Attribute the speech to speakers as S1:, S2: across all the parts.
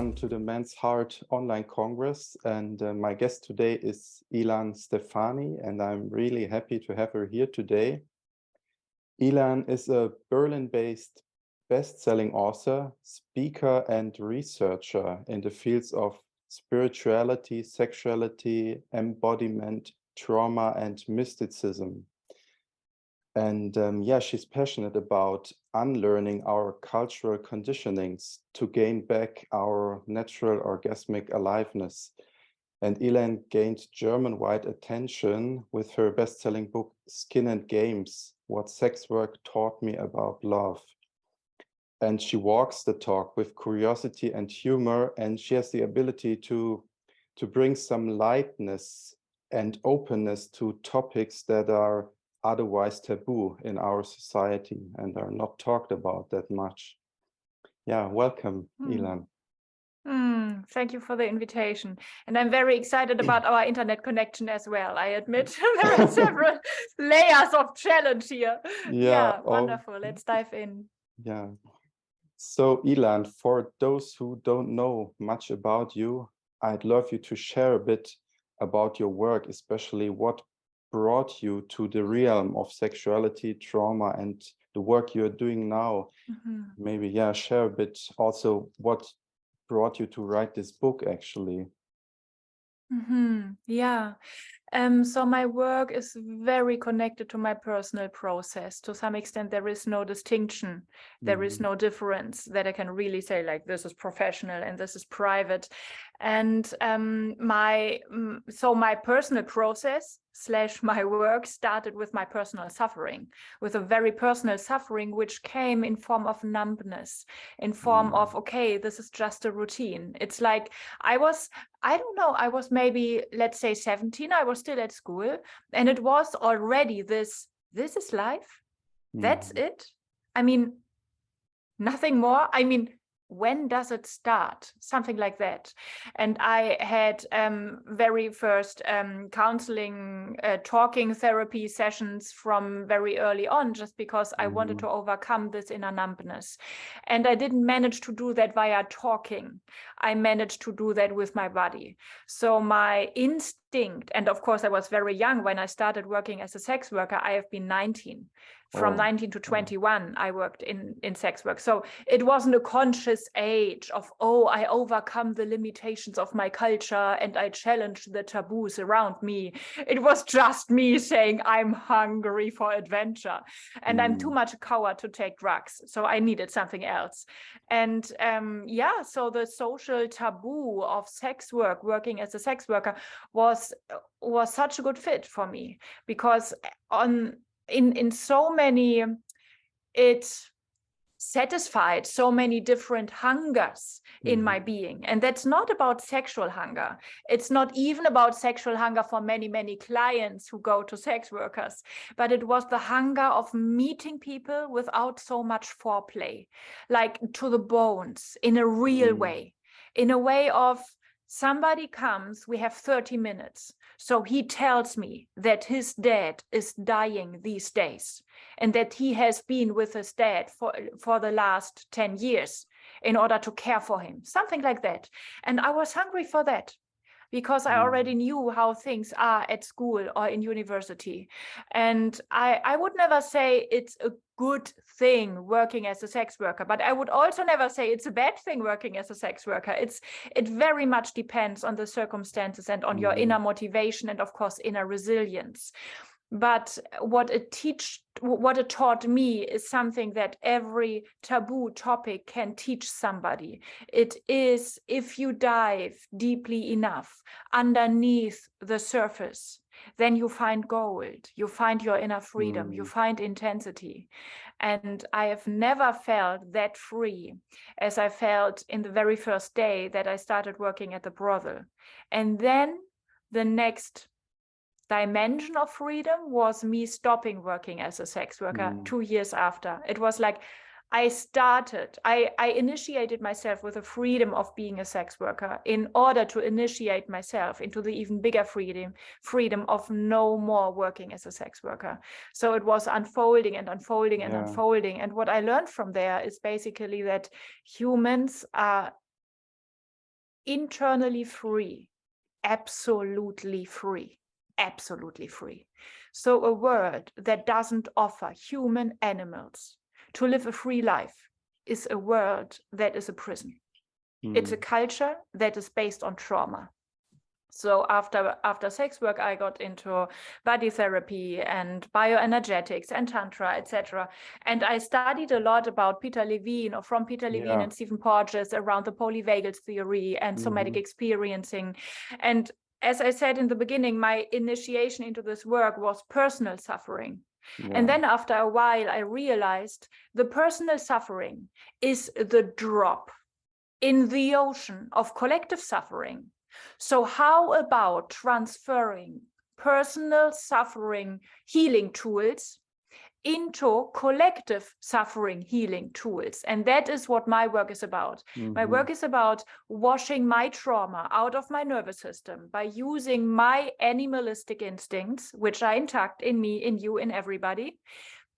S1: everyone to the Men's Heart Online Congress, and my guest today is Ilan Stephani, and I'm really happy to have her here today. Ilan is a Berlin-based best-selling author, speaker, and researcher in the fields of spirituality, sexuality, embodiment, trauma, and mysticism. And yeah, she's passionate about unlearning our cultural conditionings to gain back our natural orgasmic aliveness. And Ilan gained German-wide attention with her best-selling book, Skin and Games, What Sex Work Taught Me About Love. And she walks the talk with curiosity and humor, and she has the ability to bring some lightness and openness to topics that are otherwise taboo in our society and are not talked about that much. Yeah, welcome, Ilan.
S2: Thank you for the invitation. And I'm very excited about our internet connection as well. I admit there are several layers of challenge here. Yeah, wonderful. Let's dive in.
S1: Yeah. So, Ilan, for those who don't know much about you, I'd love you to share a bit about your work, especially what brought you to the realm of sexuality, trauma, and the work you're doing now. Maybe, yeah, share a bit also what brought you to write this book, actually.
S2: Yeah. So my work is very connected to my personal process. To some extent, there is no distinction. There is no difference that I can really say, like, this is professional and this is private. And my personal process / my work started with my personal suffering, with a very personal suffering, which came in form of numbness, in form of, okay, this is just a routine. It's like I was maybe, let's say 17. I was still at school, and it was already this is life. That's it. I mean, nothing more. I mean, when does it start? Something like that. And I had very first counseling, talking therapy sessions from very early on, just because I wanted to overcome this inner numbness. And I didn't manage to do that via talking. I managed to do that with my body. So my instinct, and of course I was very young when I started working as a sex worker. I have been 19. From 19 to 21, I worked in sex work. So it wasn't a conscious age of, oh, I overcome the limitations of my culture and I challenge the taboos around me. It was just me saying, I'm hungry for adventure and I'm too much a coward to take drugs. So I needed something else. And yeah, so the social taboo of sex work, working as a sex worker, was such a good fit for me, because in so many, it satisfied so many different hungers in my being. And that's not about sexual hunger. It's not even about sexual hunger for many, many clients who go to sex workers, but it was the hunger of meeting people without so much foreplay, like to the bones, in a real way, in a way of, somebody comes, we have 30 minutes. So he tells me that his dad is dying these days and that he has been with his dad for the last 10 years in order to care for him, something like that. And I was hungry for that, because I already knew how things are at school or in university. And I would never say it's a good thing working as a sex worker, but I would also never say it's a bad thing working as a sex worker. It very much depends on the circumstances and on your inner motivation and, of course, inner resilience. But what it taught me is something that every taboo topic can teach somebody. It is, if you dive deeply enough underneath the surface, then you find gold, you find your inner freedom, you find intensity. And I have never felt that free as I felt in the very first day that I started working at the brothel. And then the next dimension of freedom was me stopping working as a sex worker 2 years after. It was like I initiated myself with the freedom of being a sex worker in order to initiate myself into the even bigger freedom of no more working as a sex worker. So it was unfolding and unfolding and unfolding. And what I learned from there is basically that humans are internally free, absolutely free, absolutely free. So a world that doesn't offer human animals to live a free life is a world that is a prison. It's a culture that is based on trauma. So after sex work, I got into body therapy and bioenergetics and tantra, etc. And I studied a lot about Peter Levine, or from Peter Levine and Stephen Porges, around the polyvagal theory and somatic experiencing. And as I said in the beginning, my initiation into this work was personal suffering. And then after a while, I realized the personal suffering is the drop in the ocean of collective suffering. So how about transferring personal suffering healing tools into collective suffering healing tools? And that is what my work is about. My work is about washing my trauma out of my nervous system by using my animalistic instincts, which are intact in me, in you, in everybody,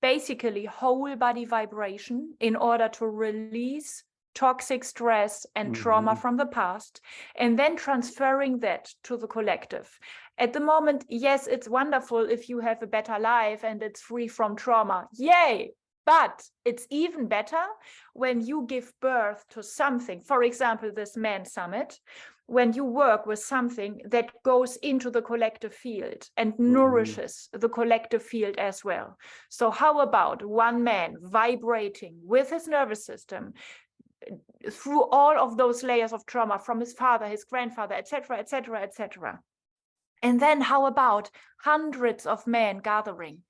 S2: basically whole body vibration, in order to release toxic stress and trauma from the past, and then transferring that to the collective. At the moment, yes, it's wonderful if you have a better life and it's free from trauma. Yay! But it's even better when you give birth to something, for example, this Man Summit, when you work with something that goes into the collective field and nourishes the collective field as well. So how about one man vibrating with his nervous system through all of those layers of trauma from his father, his grandfather, etc., etc., etc. And then how about hundreds of men gathering,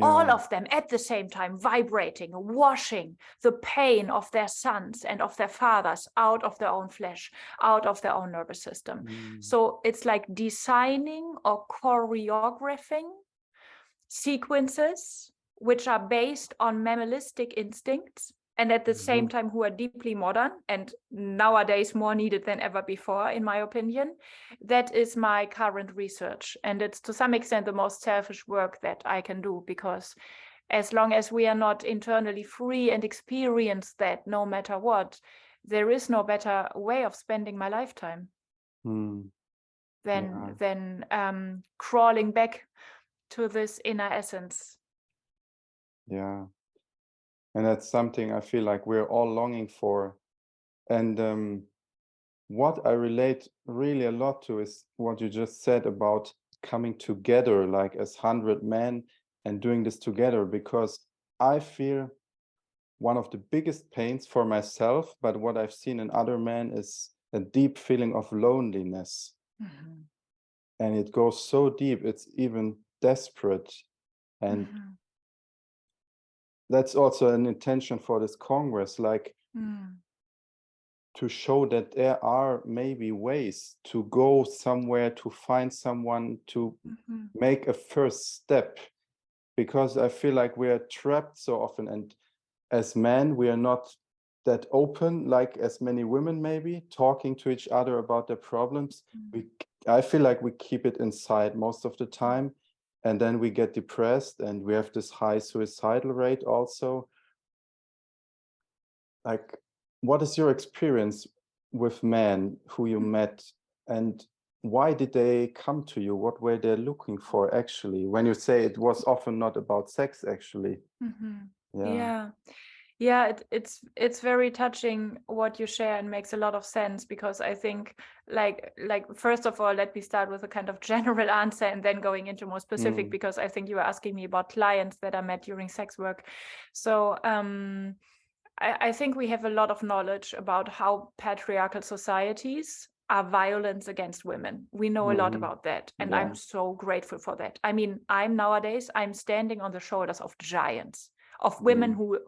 S2: all of them at the same time, vibrating, washing the pain of their sons and of their fathers out of their own flesh, out of their own nervous system. So it's like designing or choreographing sequences which are based on mammalistic instincts, and at the same time who are deeply modern and nowadays more needed than ever before, in my opinion. That is my current research. And it's to some extent the most selfish work that I can do, because as long as we are not internally free and experience that no matter what, there is no better way of spending my lifetime than crawling back to this inner essence.
S1: Yeah. And that's something I feel like we're all longing for. And what I relate really a lot to is what you just said about coming together, like as 100 men and doing this together, because I feel one of the biggest pains for myself, but what I've seen in other men is a deep feeling of loneliness. And it goes so deep, it's even desperate. And that's also an intention for this Congress, like to show that there are maybe ways to go somewhere, to find someone, to make a first step, because I feel like we are trapped so often. And as men, we are not that open, like as many women maybe, talking to each other about their problems. I feel like we keep it inside most of the time. And then we get depressed and we have this high suicidal rate also. Like, what is your experience with men who you met, and why did they come to you? What were they looking for actually? When you say it was often not about sex, actually.
S2: Yeah, it's very touching what you share, and makes a lot of sense, because I think like first of all, let me start with a kind of general answer and then going into more specific, because I think you were asking me about clients that I met during sex work. So I think we have a lot of knowledge about how patriarchal societies are violence against women. We know a lot about that, and I'm so grateful for that. I mean, I'm standing on the shoulders of giants, of women who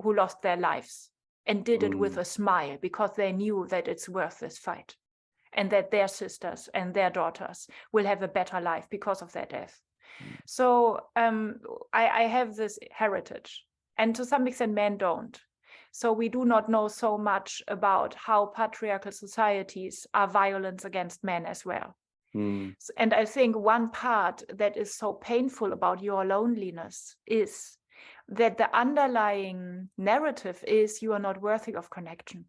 S2: lost their lives and did it with a smile, because they knew that it's worth this fight, and that their sisters and their daughters will have a better life because of their death. So I have this heritage, and to some extent men don't. So we do not know so much about how patriarchal societies are violence against men as well. And I think one part that is so painful about your loneliness is that the underlying narrative is you are not worthy of connection.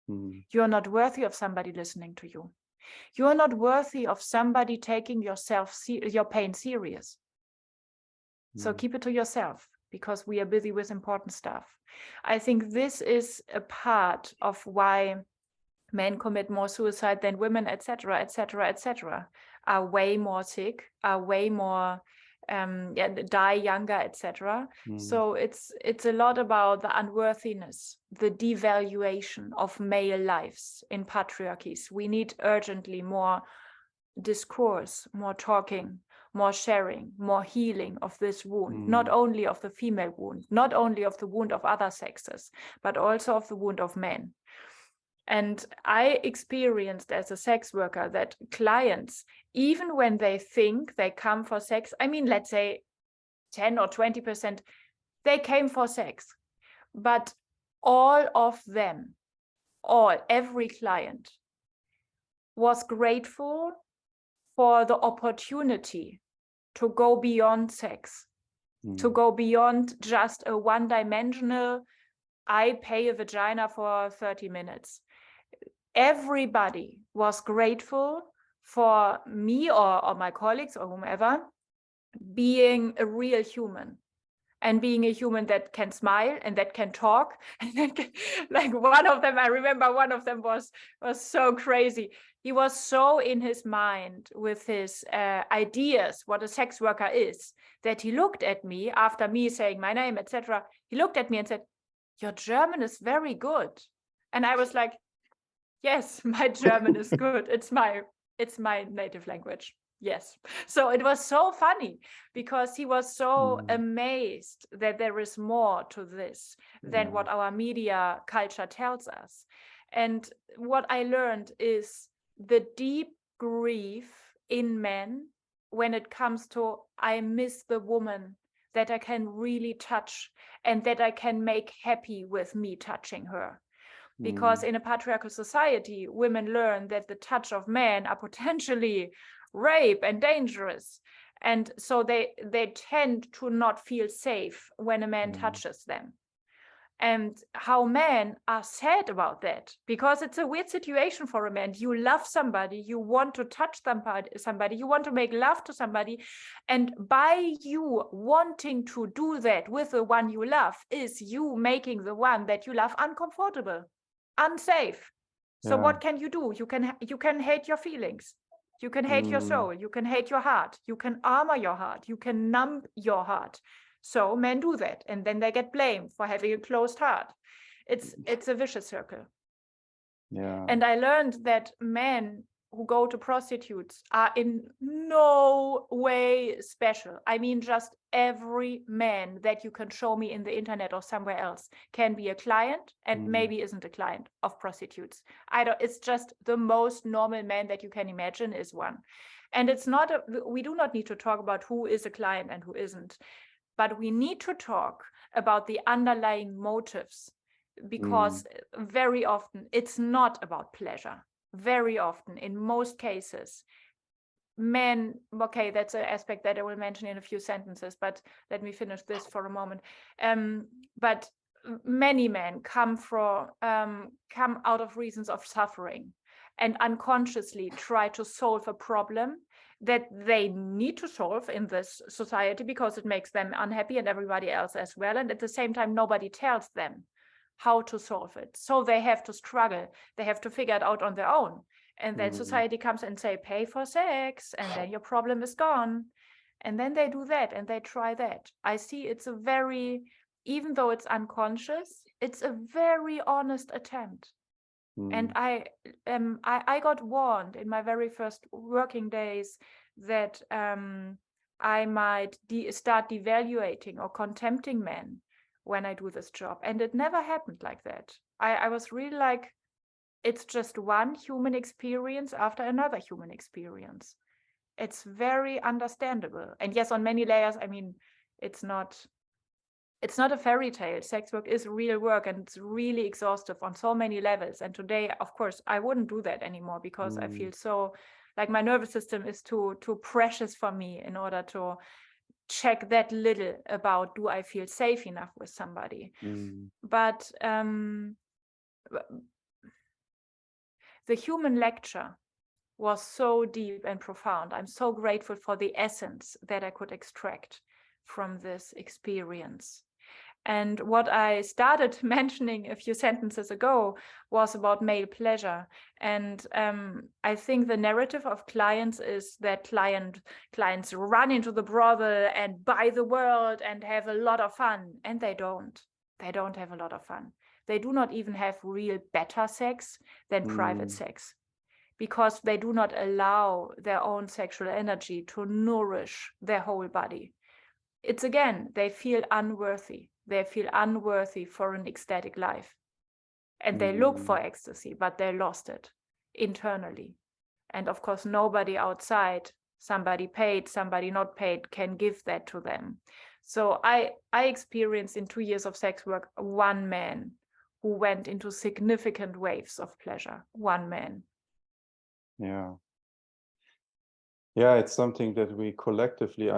S2: You're not worthy of somebody listening to you. You're not worthy of somebody taking your pain serious. So keep it to yourself, because we are busy with important stuff. I think this is a part of why men commit more suicide than women, etc., etc., etc., are way more sick, are way more die younger, etc. So it's a lot about the unworthiness, the devaluation of male lives in patriarchies. We need urgently more discourse, more talking, more sharing, more healing of this wound, not only of the female wound, not only of the wound of other sexes, but also of the wound of men. And I experienced as a sex worker that clients, even when they think they come for sex, I mean, let's say 10 or 20%, they came for sex, but all of them, every client was grateful for the opportunity to go beyond sex, to go beyond just a one-dimensional, I pay a vagina for 30 minutes. Everybody was grateful for me or my colleagues or whomever being a real human, and being a human that can smile and that can talk. And that can, like one of them, I remember one of them was so crazy. He was so in his mind with his ideas, what a sex worker is, that he looked at me after me saying my name, etc. He looked at me and said, "Your German is very good." And I was like, yes, my German is good. It's my native language. Yes. So it was so funny, because he was so amazed that there is more to this than what our media culture tells us. And what I learned is the deep grief in men when it comes to, I miss the woman that I can really touch and that I can make happy with me touching her. Because in a patriarchal society, women learn that the touch of men are potentially rape and dangerous. And so they tend to not feel safe when a man touches them. And how men are sad about that, because it's a weird situation for a man. You love somebody, you want to touch somebody, you want to make love to somebody. And by you wanting to do that with the one you love is you making the one that you love uncomfortable, unsafe. So what can you do? You can hate your feelings. You can hate your soul. You can hate your heart. You can armor your heart. You can numb your heart. So men do that, and then they get blamed for having a closed heart. It's a vicious circle. Yeah. And I learned that men who go to prostitutes are in no way special. I mean, just every man that you can show me in the internet or somewhere else can be a client, and maybe isn't a client of prostitutes. It's just the most normal man that you can imagine is one. And it's not, we do not need to talk about who is a client and who isn't, but we need to talk about the underlying motives, because very often it's not about pleasure. Very often, in most cases, men, okay, that's an aspect that I will mention in a few sentences, but let me finish this for a moment. But many men come out of reasons of suffering and unconsciously try to solve a problem that they need to solve in this society because it makes them unhappy and everybody else as well. And at the same time, nobody tells them how to solve it. So they have to struggle. They have to figure it out on their own. And then society comes and say, pay for sex, and then your problem is gone. And then they do that and they try that. I see it's a very, even though it's unconscious, it's a very honest attempt. And I got warned in my very first working days that I might start devaluating or contempting men when I do this job. And it never happened like that. I was really like, it's just one human experience after another human experience. It's very understandable. And yes, on many layers, I mean, it's not a fairy tale. Sex work is real work, and it's really exhaustive on so many levels. And today, of course, I wouldn't do that anymore because I feel so like my nervous system is too precious for me in order to check that little about, do I feel safe enough with somebody? But The human lecture was so deep and profound. I'm so grateful for the essence that I could extract from this experience. And what I started mentioning a few sentences ago was about male pleasure. And I think the narrative of clients is that clients run into the brothel and buy the world and have a lot of fun. And they don't. They don't have a lot of fun. They do not even have real better sex than private sex, because they do not allow their own sexual energy to nourish their whole body. It's again, they feel unworthy. They feel unworthy for an ecstatic life. And they look for ecstasy, but they lost it internally. And of course, nobody outside, somebody paid, somebody not paid, can give that to them. So I experienced in 2 years of sex work, one man who went into significant waves of pleasure. One man.
S1: Yeah. Yeah, it's something that we collectively,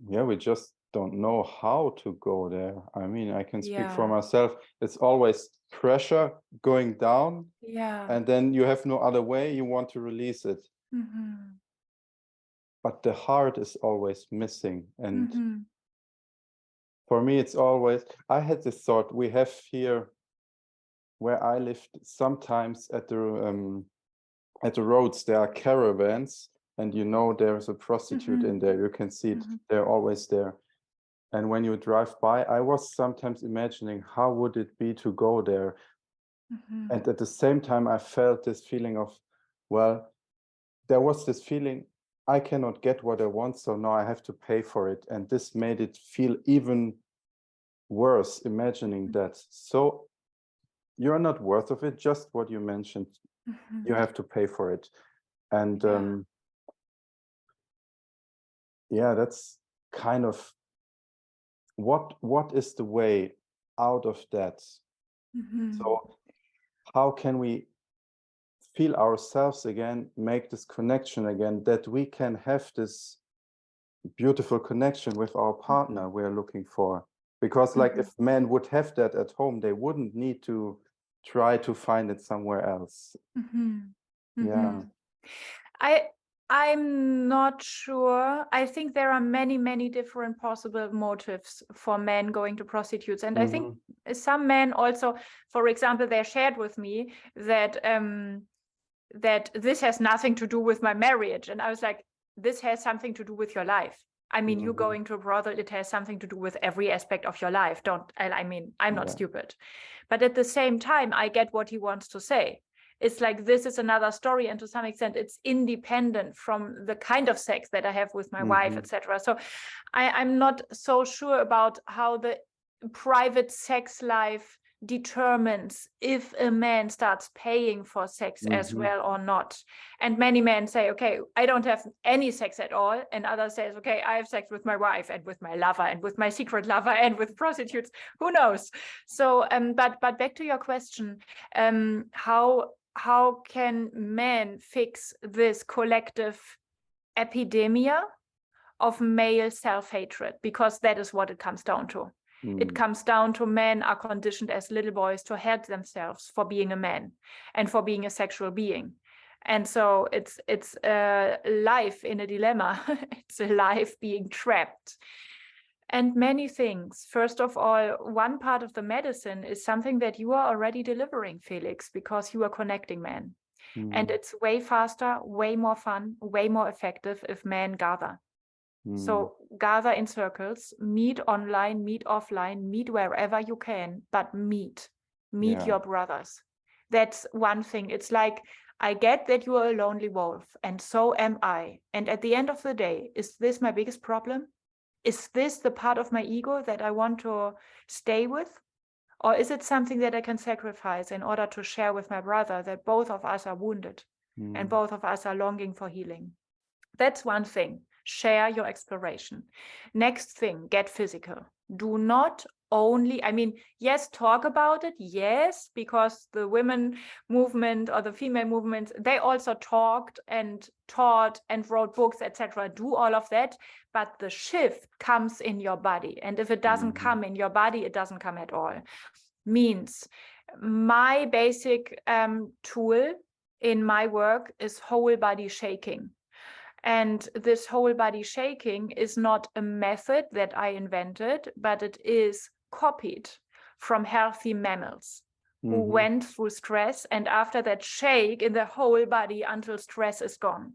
S1: we just don't know how to go there. I mean, I can speak for myself. It's always pressure going down.
S2: Yeah.
S1: And then you have no other way. You want to release it. But the heart is always missing. And for me, it's always, I had this thought, we have here where I lived, sometimes at the roads, there are caravans, and there's a prostitute in there. You can see it. They're always there. And when you drive by, I was sometimes imagining how would it be to go there. And at the same time, I felt this feeling of, well, there was this feeling, I cannot get what I want, so now I have to pay for it. And this made it feel even worse, imagining that. So you're not worth of it, just what you mentioned. You have to pay for it. And that's kind of what is the way out of that? So how can we feel ourselves again, make this connection again, that we can have this beautiful connection with our partner we're looking for? Because like if men would have that at home, they wouldn't need to try to find it somewhere else. Yeah.
S2: I'm not sure. I think there are many, many different possible motives for men going to prostitutes. And I think some men also, for example, they shared with me that that this has nothing to do with my marriage. And I was like, this has something to do with your life. I mean, you going to a brothel, it has something to do with every aspect of your life. I'm not stupid. But at the same time, I get what he wants to say. It's like, this is another story. And to some extent, it's independent from the kind of sex that I have with my wife, etc. So I'm not so sure about how the private sex life determines if a man starts paying for sex as well or not. And many men say, okay, I don't have any sex at all. And others say, okay, I have sex with my wife and with my lover and with my secret lover and with prostitutes. Who knows? So, but back to your question, how can men fix this collective epidemia of male self-hatred? Because that is what it comes down to. It comes down to men are conditioned as little boys to hate themselves for being a man and for being a sexual being. And so it's a life in a dilemma. It's a life being trapped. And many things. First of all, one part of the medicine is something that you are already delivering, Felix, because you are connecting men. And it's way faster, way more fun, way more effective if men gather. So gather in circles, meet online, meet offline, meet wherever you can, but meet your brothers. That's one thing. It's like, I get that you are a lonely wolf, and so am I. And at the end of the day, is this my biggest problem? Is this the part of my ego that I want to stay with? Or is it something that I can sacrifice in order to share with my brother that both of us are wounded and both of us are longing for healing? That's one thing. Share your exploration. Next thing, get physical. Do not only, yes, talk about it, yes, because the women movement or the female movement, they also talked and taught and wrote books, etc. Do all of that, but the shift comes in your body. And if it doesn't come in your body, it doesn't come at all. Means my basic tool in my work is whole body shaking. And this whole body shaking is not a method that I invented, but it is copied from healthy mammals who went through stress, and after that shake in the whole body until stress is gone.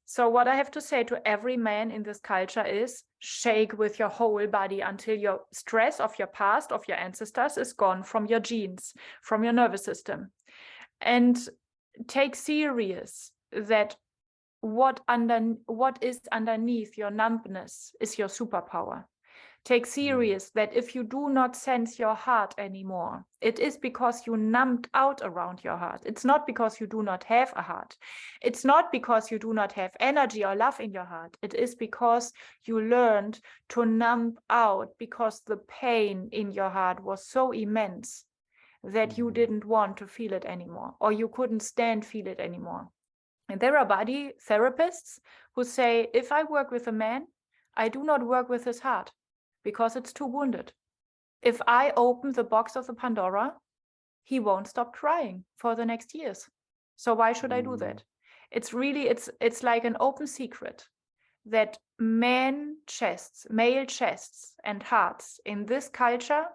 S2: So what I have to say to every man in this culture is shake with your whole body until your stress of your past, of your ancestors is gone from your genes, from your nervous system. And take serious that what is underneath your numbness is your superpower. Take serious that if you do not sense your heart anymore, it is because you numbed out around your heart. It's not because you do not have a heart. It's not because you do not have energy or love in your heart. It is because you learned to numb out because the pain in your heart was so immense that you didn't want to feel it anymore, or you couldn't stand feel it anymore. And there are body therapists who say, if I work with a man, I do not work with his heart because it's too wounded. If I open the box of the Pandora, he won't stop crying for the next years. So why should I do that? It's really, it's like an open secret that male chests and hearts in this culture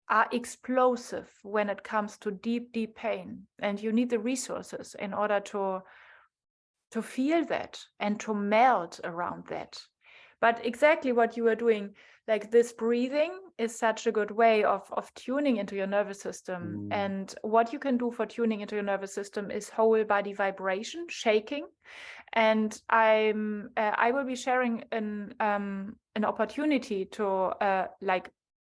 S2: are explosive when it comes to deep, deep pain. And you need the resources in order to feel that and to melt around that. But exactly what you are doing, like this breathing is such a good way of tuning into your nervous system. And what you can do for tuning into your nervous system is whole body vibration, shaking. And I will be sharing an opportunity to like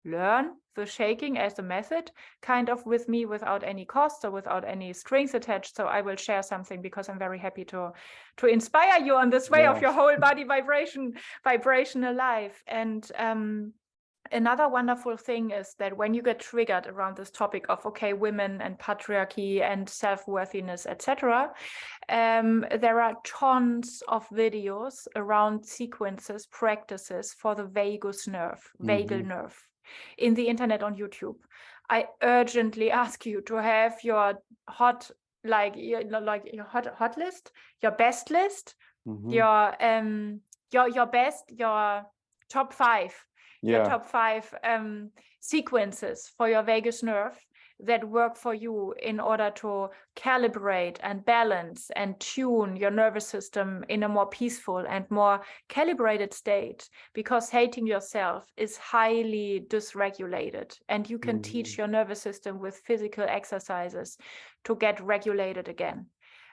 S2: learn the shaking as a method kind of with me without any cost or without any strings attached. So I will share something because I'm very happy to inspire you on this way of your whole body vibrational life. And another wonderful thing is that when you get triggered around this topic of, okay, women and patriarchy and self-worthiness, etc., there are tons of videos around sequences, practices for the vagus nerve, vagal nerve in the internet on YouTube. I urgently ask you to have your hot list, your best list, your top five. Your top five sequences for your vagus nerve that work for you in order to calibrate and balance and tune your nervous system in a more peaceful and more calibrated state, because hating yourself is highly dysregulated, and you can teach your nervous system with physical exercises to get regulated again.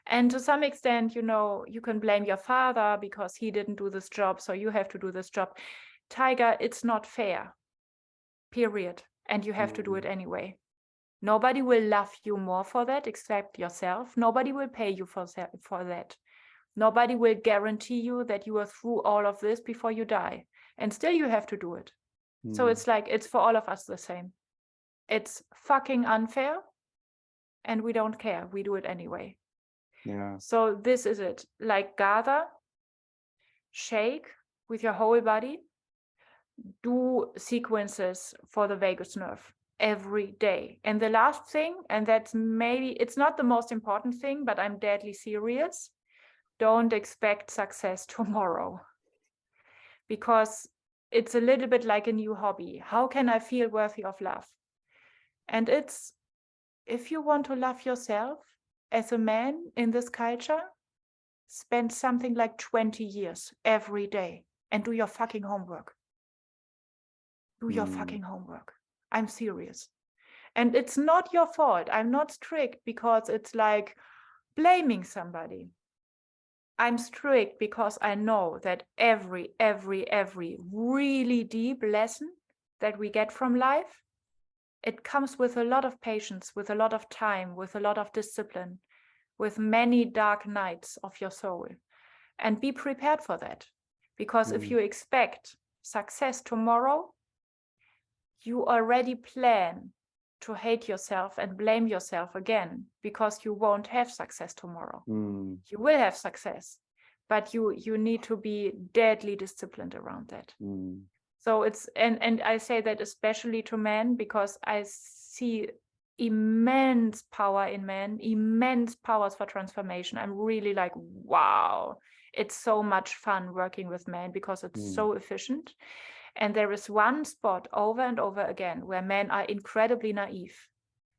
S2: And to some extent, you know, you can blame your father because he didn't do this job, so you have to do this job. Tiger, it's not fair, period. And you have to do it anyway. Nobody will love you more for that except yourself. Nobody will pay you for that. Nobody will guarantee you that you are through all of this before you die. And still you have to do it. So it's like, it's for all of us the same. It's fucking unfair. And we don't care. We do it anyway.
S1: Yeah.
S2: So this is it. Like, gather, shake with your whole body. Do sequences for the vagus nerve every day. And the last thing, and that's maybe, it's not the most important thing, but I'm deadly serious. Don't expect success tomorrow. Because it's a little bit like a new hobby. How can I feel worthy of love? And it's, if you want to love yourself as a man in this culture, spend something like 20 years every day and do your fucking homework. Do your fucking homework. I'm serious. And it's not your fault. I'm not strict because it's like blaming somebody. I'm strict because I know that every really deep lesson that we get from life, it comes with a lot of patience, with a lot of time, with a lot of discipline, with many dark nights of your soul. And be prepared for that. Because if you expect success tomorrow, you already plan to hate yourself and blame yourself again, because you won't have success tomorrow. You will have success, but you need to be deadly disciplined around that. So it's, and I say that especially to men, because I see immense power in men, immense powers for transformation. I'm really like, wow, it's so much fun working with men because it's so efficient. And there is one spot over and over again where men are incredibly naive.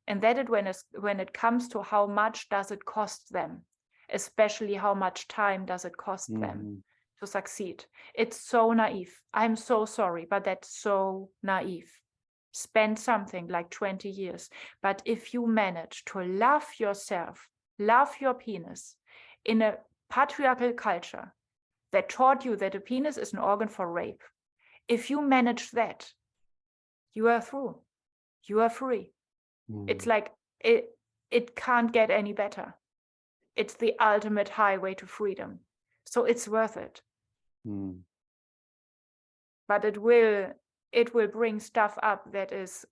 S2: And that is when it comes to how much does it cost them, especially how much time does it cost them to succeed. It's so naive. I'm so sorry, but that's so naive. Spend something like 20 years. But if you manage to love yourself, love your penis in a patriarchal culture that taught you that a penis is an organ for rape, if you manage that, you are through. You are free. It's like it can't get any better. It's the ultimate highway to freedom. So it's worth it. But it will bring stuff up that is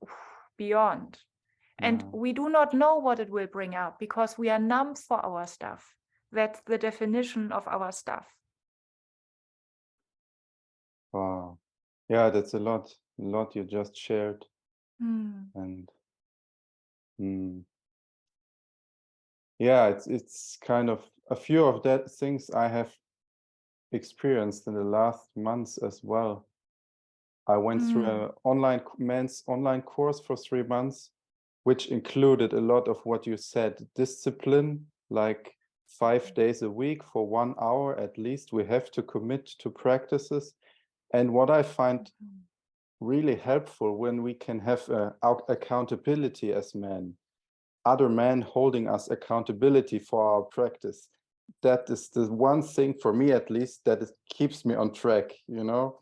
S2: beyond. And we do not know what it will bring up because we are numb for our stuff. That's the definition of our stuff.
S1: Wow. Yeah, that's a lot you just shared. And yeah, it's kind of a few of that things I have experienced in the last months as well. I went through a men's online course for 3 months, which included a lot of what you said, discipline, like 5 days a week for 1 hour at least. We have to commit to practices. And what I find really helpful when we can have accountability as men, other men holding us accountability for our practice. That is the one thing for me, at least, that keeps me on track, you know?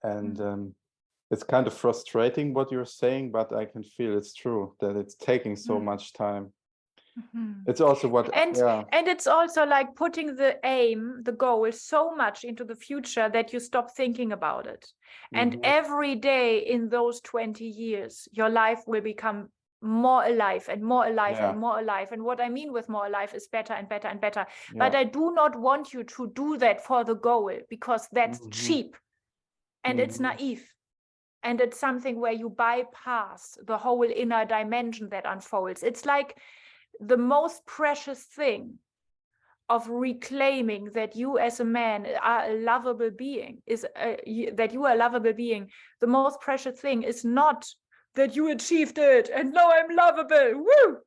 S1: And it's kind of frustrating what you're saying, but I can feel it's true that it's taking so much time. It's also what,
S2: and it's also like putting the goal so much into the future that you stop thinking about it. And every day in those 20 years, your life will become more alive and more alive and more alive. And what I mean with more alive is better and better and better. But I do not want you to do that for the goal because that's cheap and it's naive. And it's something where you bypass the whole inner dimension that unfolds. It's like the most precious thing of reclaiming that you as a man are a lovable being, that you are a lovable being. The most precious thing is not that you achieved it and now I'm lovable. Woo!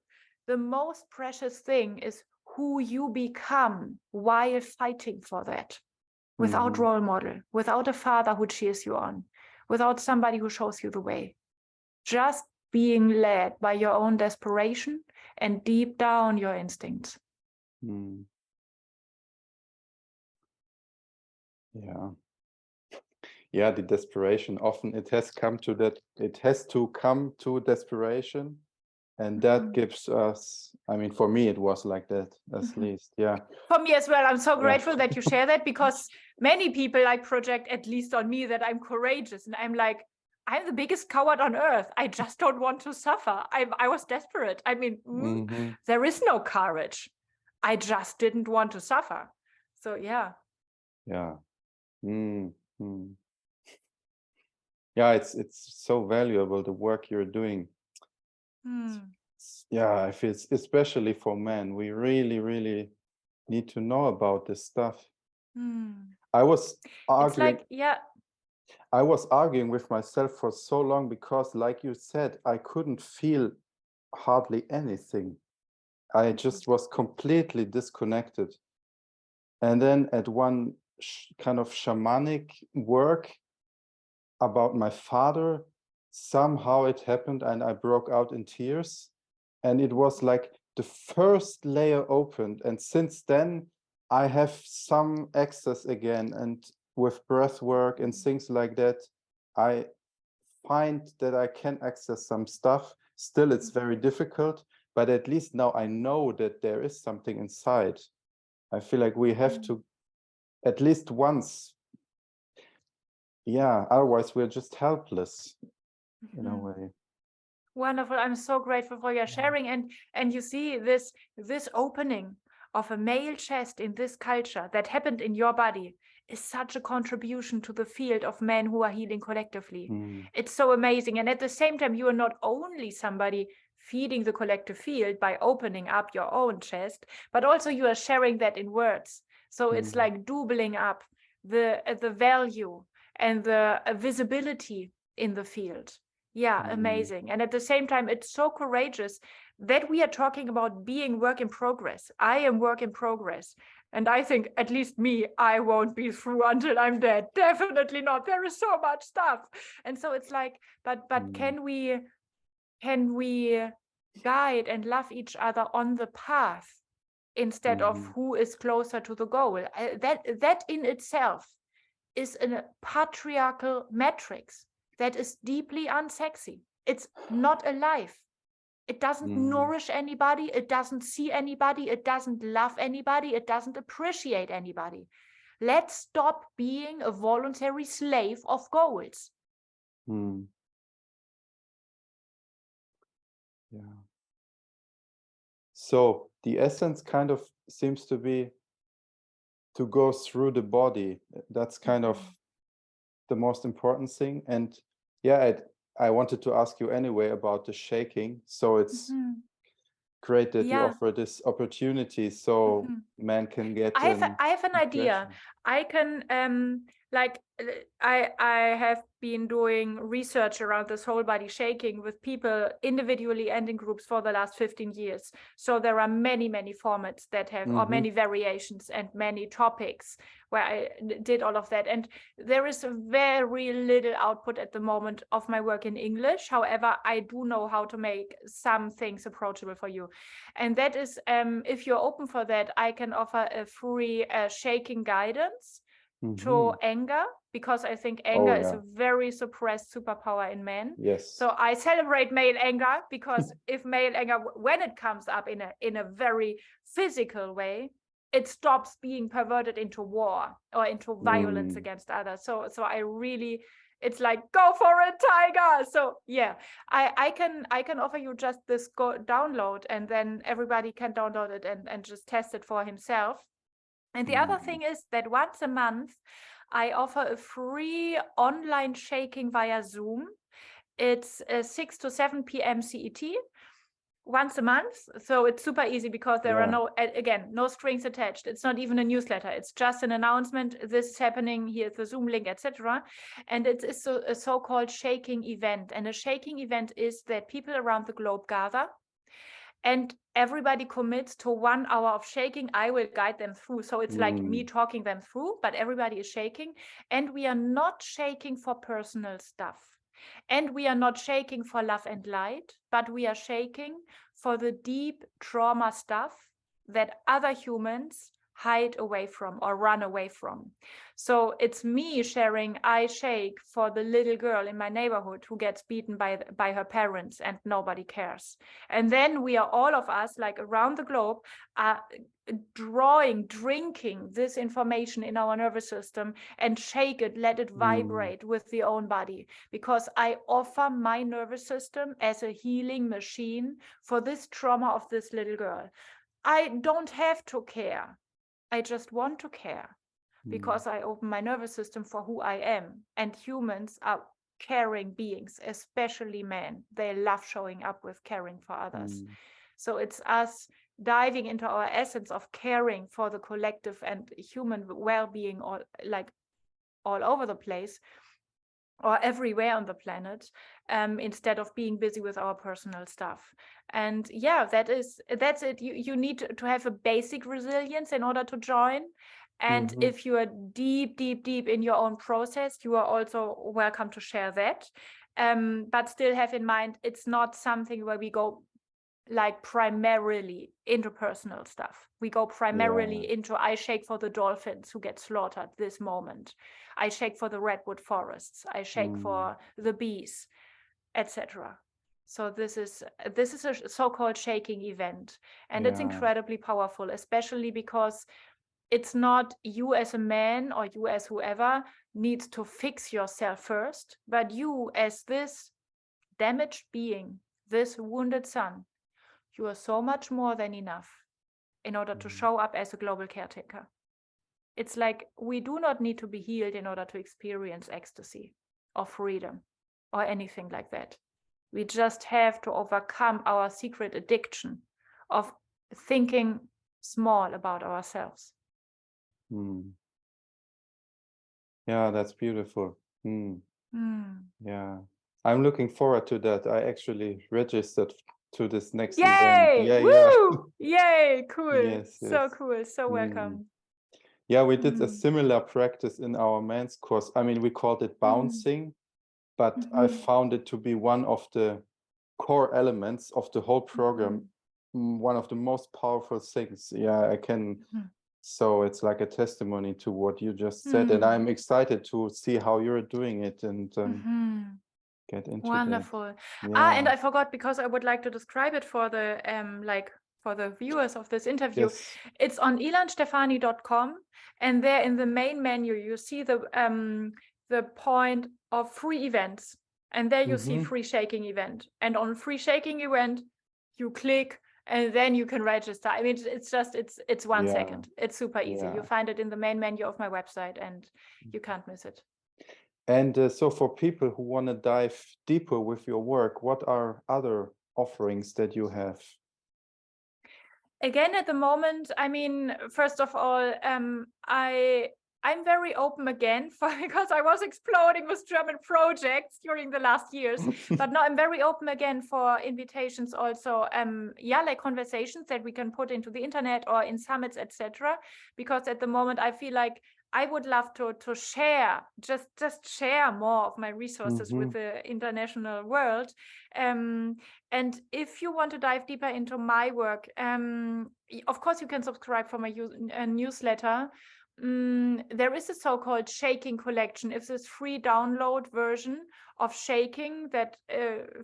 S2: The most precious thing is who you become while fighting for that. Without role model, without a father who cheers you on, without somebody who shows you the way. Just being led by your own desperation and deep down your instincts.
S1: Yeah, the desperation, often it has to come to desperation, and that gives us, I mean, for me it was like that, at least.
S2: For me as well. I'm so grateful that you share that, because many people like project, at least on me, that I'm courageous, and I'm like, I'm the biggest coward on earth. I just don't want to suffer. I was desperate. I mean, there is no courage. I just didn't want to suffer. So yeah.
S1: Yeah, it's so valuable, the work you're doing. I feel, especially for men, we really need to know about this stuff. I was arguing.
S2: It's like,
S1: I was arguing with myself for so long because, like you said, I couldn't feel hardly anything. I just was completely disconnected. And then at one kind of shamanic work about my father, somehow it happened and I broke out in tears. And it was like the first layer opened. And since then, I have some access again. And with breath work and things like that, I find that I can access some stuff. Still, it's very difficult, but at least now I know that there is something inside. I feel like we have to at least once. Yeah, otherwise we're just helpless in a way.
S2: Wonderful. I'm so grateful for your sharing. And you see this opening of a male chest in this culture that happened in your body is such a contribution to the field of men who are healing collectively. It's so amazing. And at the same time, you are not only somebody feeding the collective field by opening up your own chest, but also you are sharing that in words. So it's like doubling up the value and the visibility in the field. Yeah, amazing. And at the same time, it's so courageous that we are talking about being work in progress. I am work in progress. And I think, at least me, I won't be through until I'm dead. Definitely not. There is so much stuff. And so it's like, but can we guide and love each other on the path instead of who is closer to the goal? That in itself is a patriarchal matrix that is deeply unsexy. It's not alive. It doesn't nourish anybody. It doesn't see anybody. It doesn't love anybody. It doesn't appreciate anybody. Let's stop being a voluntary slave of goals.
S1: Yeah. So the essence kind of seems to be to go through the body. That's kind of the most important thing. And yeah, I wanted to ask you anyway about the shaking. So it's great that you offer this opportunity so men can get
S2: I have an idea. I can I have been doing research around this whole body shaking with people individually and in groups for the last 15 years. So there are many formats that have or many variations and many topics where I did all of that. And there is very little output at the moment of my work in English. However, I do know how to make some things approachable for you. And that is, if you're open for that, I can offer a free shaking guidance to anger, because I think anger is a very suppressed superpower in men.
S1: Yes.
S2: So I celebrate male anger, because if male anger, when it comes up in a very physical way, it stops being perverted into war or into violence against others. So I really, it's like, go for it, tiger. So yeah, I can offer you just this download, and then everybody can download it and just test it for himself. And the other thing is that once a month, I offer a free online shaking via Zoom. It's 6 to 7 p.m. CET. Once a month. So it's super easy, because there are no strings attached. It's not even a newsletter. It's just an announcement. This is happening. Here's the Zoom link, etc. And it is a so-called shaking event. And a shaking event is that people around the globe gather, and everybody commits to 1 hour of shaking. I will guide them through. So it's like me talking them through, but everybody is shaking. And we are not shaking for personal stuff. And we are not shaking for love and light, but we are shaking for the deep trauma stuff that other humans hide away from or run away from. So it's me sharing, I shake for the little girl in my neighborhood who gets beaten by her parents and nobody cares. And then we are, all of us, like around the globe, drinking this information in our nervous system and shake it, let it vibrate with the own body, because I offer my nervous system as a healing machine for this trauma of this little girl. I don't have to care. I just want to care, because I open my nervous system for who I am. And humans are caring beings, especially men. They love showing up with caring for others. So it's us diving into our essence of caring for the collective and human well-being, all over the place or everywhere on the planet, instead of being busy with our personal stuff. And yeah, that's it. You need to have a basic resilience in order to join. And if you are deep in your own process, you are also welcome to share that. But still have in mind, it's not something where we go like primarily into personal stuff. We go primarily into, I shake for the dolphins who get slaughtered this moment. I shake for the redwood forests. I shake for the bees, etc. So this is a so-called shaking event, and it's incredibly powerful, especially because it's not you as a man or you as whoever needs to fix yourself first, but you as this damaged being, this wounded son, you are so much more than enough. in order to show up as a global caretaker. It's like we do not need to be healed in order to experience ecstasy or freedom or anything like that. We just have to overcome our secret addiction of thinking small about ourselves.
S1: Yeah, that's beautiful.
S2: Mm.
S1: Yeah, I'm looking forward to that. I actually registered to this next event.
S2: Yay!
S1: Yeah,
S2: Woo! Yay! Cool.
S1: Yes,
S2: So
S1: yes.
S2: cool. So welcome.
S1: Yeah, we did a similar practice in our men's course. I mean, we called it bouncing, but I found it to be one of the core elements of the whole program. One of the most powerful things. Yeah, I can. So it's like a testimony to what you just said, and I'm excited to see how you're doing it and get into
S2: Wonderful.
S1: that.
S2: And I forgot, because I would like to describe it for the for the viewers of this interview.
S1: Yes.
S2: It's on ilanstephani.com, and there in the main menu you see the point of free events, and there you see free shaking event, and on free shaking event you click and then you can register. I mean, it's just it's 1 second. It's super easy. You find it in the main menu of my website and you can't miss it.
S1: And so for people who want to dive deeper with your work, what are other offerings that you have?
S2: Again, at the moment, I mean, first of all, I'm very open again because I was exploding with German projects during the last years. But now I'm very open again for invitations also, like conversations that we can put into the internet or in summits, etc. Because at the moment I feel like I would love to share, just share more of my resources with the international world. And if you want to dive deeper into my work, of course you can subscribe for my newsletter. There is a so-called shaking collection. It's this free download version of shaking that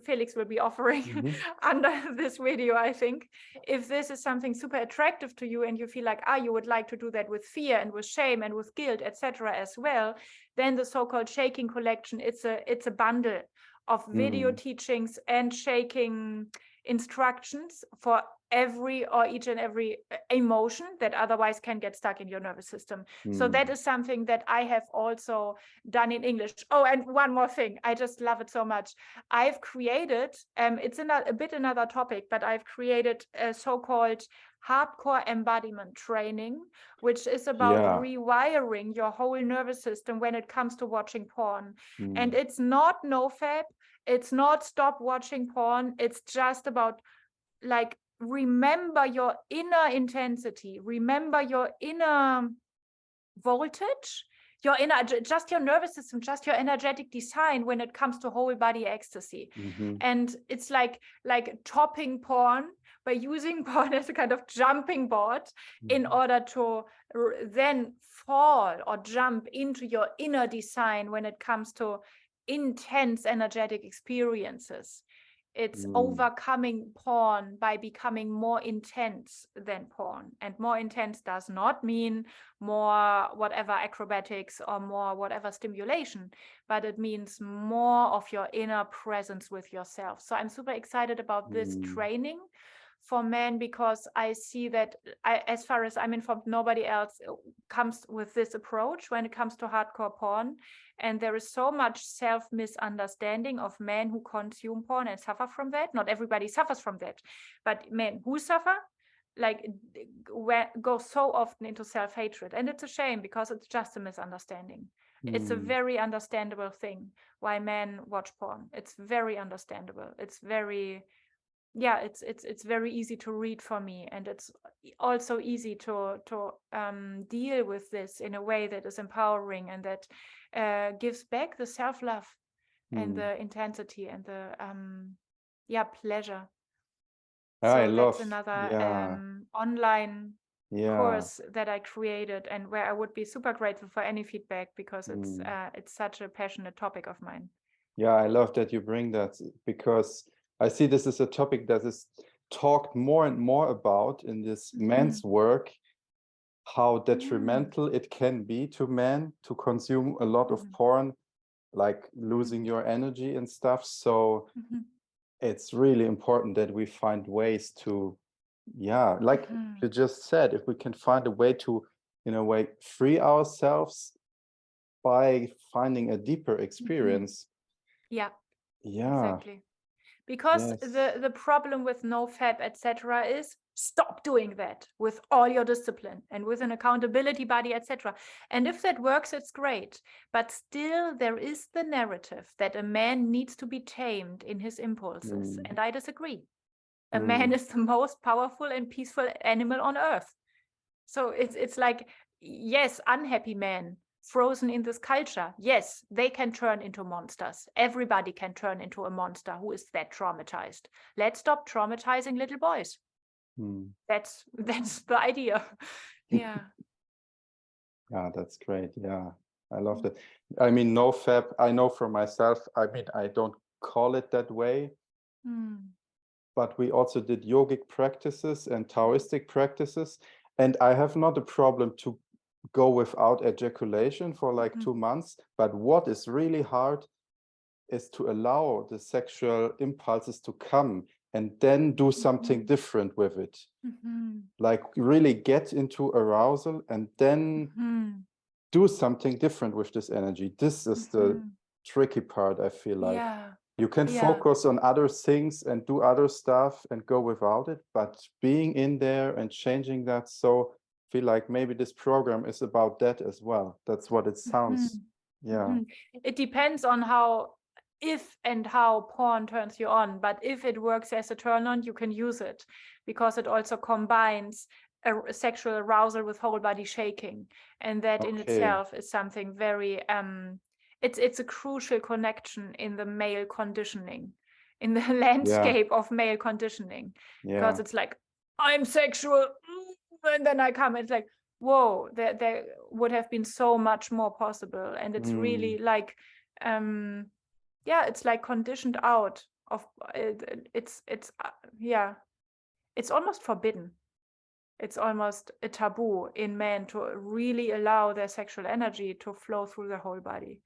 S2: Felix will be offering under this video, I think. If this is something super attractive to you and you feel like you would like to do that with fear and with shame and with guilt, etc. as well, then the so-called shaking collection, it's a bundle of video teachings and shaking instructions for each and every emotion that otherwise can get stuck in your nervous system. So that is something that I have also done in English. Oh, and one more thing, I just love it so much. I've created, it's a bit another topic, but I've created a so-called hardcore embodiment training, which is about rewiring your whole nervous system when it comes to watching porn. And it's not nofap, it's not stop watching porn, it's just about like remember your inner intensity, remember your inner voltage, your inner, just your nervous system, just your energetic design when it comes to whole body ecstasy. And it's like topping porn by using porn as a kind of jumping board in order to then fall or jump into your inner design when it comes to intense energetic experiences. It's overcoming porn by becoming more intense than porn. And more intense does not mean more whatever acrobatics or more whatever stimulation, but it means more of your inner presence with yourself. So I'm super excited about this training for men, because I see that, as far as I'm informed, nobody else comes with this approach when it comes to hardcore porn. And there is so much self-misunderstanding of men who consume porn and suffer from that. Not everybody suffers from that, but men who suffer go so often into self-hatred. And it's a shame, because it's just a misunderstanding. It's a very understandable thing why men watch porn. It's very understandable. It's very... it's very easy to read for me, and it's also easy to deal with this in a way that is empowering and that gives back the self-love and the intensity and the pleasure. So that's another online course that I created, and where I would be super grateful for any feedback, because it's such a passionate topic of mine.
S1: Yeah, I love that you bring that, because I see this is a topic that is talked more and more about in this men's work, how detrimental it can be to men to consume a lot of porn, like losing your energy and stuff. So it's really important that we find ways to yeah, like you just said, if we can find a way to, in a way, free ourselves by finding a deeper experience.
S2: Yeah,
S1: Yeah,
S2: exactly. Because
S1: yes.
S2: the problem with NoFap, etc., is stop doing that with all your discipline and with an accountability body, etc. And if that works, it's great. But still, there is the narrative that a man needs to be tamed in his impulses.
S1: Mm,
S2: And I disagree. A
S1: mm,
S2: man is the most powerful and peaceful animal on earth. So it's like, yes, unhappy men frozen in this culture, yes, they can turn into monsters. Everybody can turn into a monster who is that traumatized. Let's stop traumatizing little boys.
S1: mm.
S2: That's the idea. Yeah.
S1: Yeah, that's great. Yeah, I love that. I mean, NoFap, I know for myself, I mean, I don't call it that way, but we also did yogic practices and Taoistic practices. And I have not a problem to go without ejaculation for like 2 months. But what is really hard is to allow the sexual impulses to come and then do something different with it. Like really get into arousal and then do something different with this energy. This is the tricky part, I feel like.
S2: Yeah.
S1: You can focus on other things and do other stuff and go without it, but being in there and changing that, so I feel like maybe this program is about that as well. That's what it sounds. Yeah.
S2: It depends on if and how porn turns you on, but if it works as a turn on, you can use it because it also combines a sexual arousal with whole body shaking, and that in itself is something very it's a crucial connection in the male conditioning, in the landscape of male conditioning, because it's like, I'm sexual, and then I come, it's like, whoa, there would have been so much more possible. And it's really like yeah, it's like conditioned out of it's yeah, it's almost forbidden. It's almost a taboo in men to really allow their sexual energy to flow through their whole body.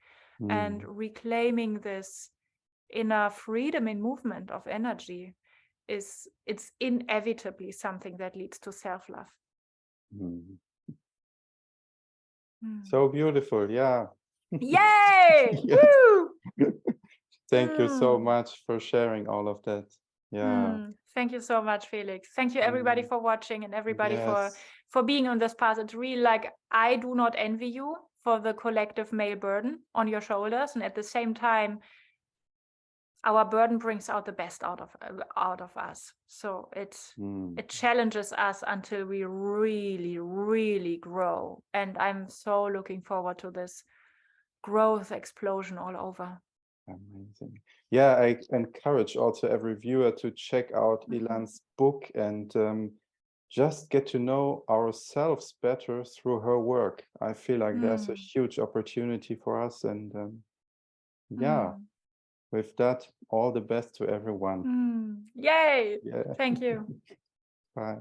S2: And reclaiming this inner freedom in movement of energy it's inevitably something that leads to self-love.
S1: So beautiful. Yeah.
S2: Yay!
S1: Yes.
S2: Woo!
S1: Thank you so much for sharing all of that. Yeah.
S2: Thank you so much, Felix. Thank you everybody for watching and everybody
S1: Yes.
S2: for being on this path. It's really like, I do not envy you for the collective male burden on your shoulders, and at the same time our burden brings out the best out of us. So it challenges us until we really, really grow. And I'm so looking forward to this growth explosion all over.
S1: Amazing. Yeah, I encourage also every viewer to check out Ilan's book and just get to know ourselves better through her work. I feel like there's a huge opportunity for us. And yeah, with that, all the best to everyone.
S2: Yay!
S1: Yeah.
S2: Thank you.
S1: Bye.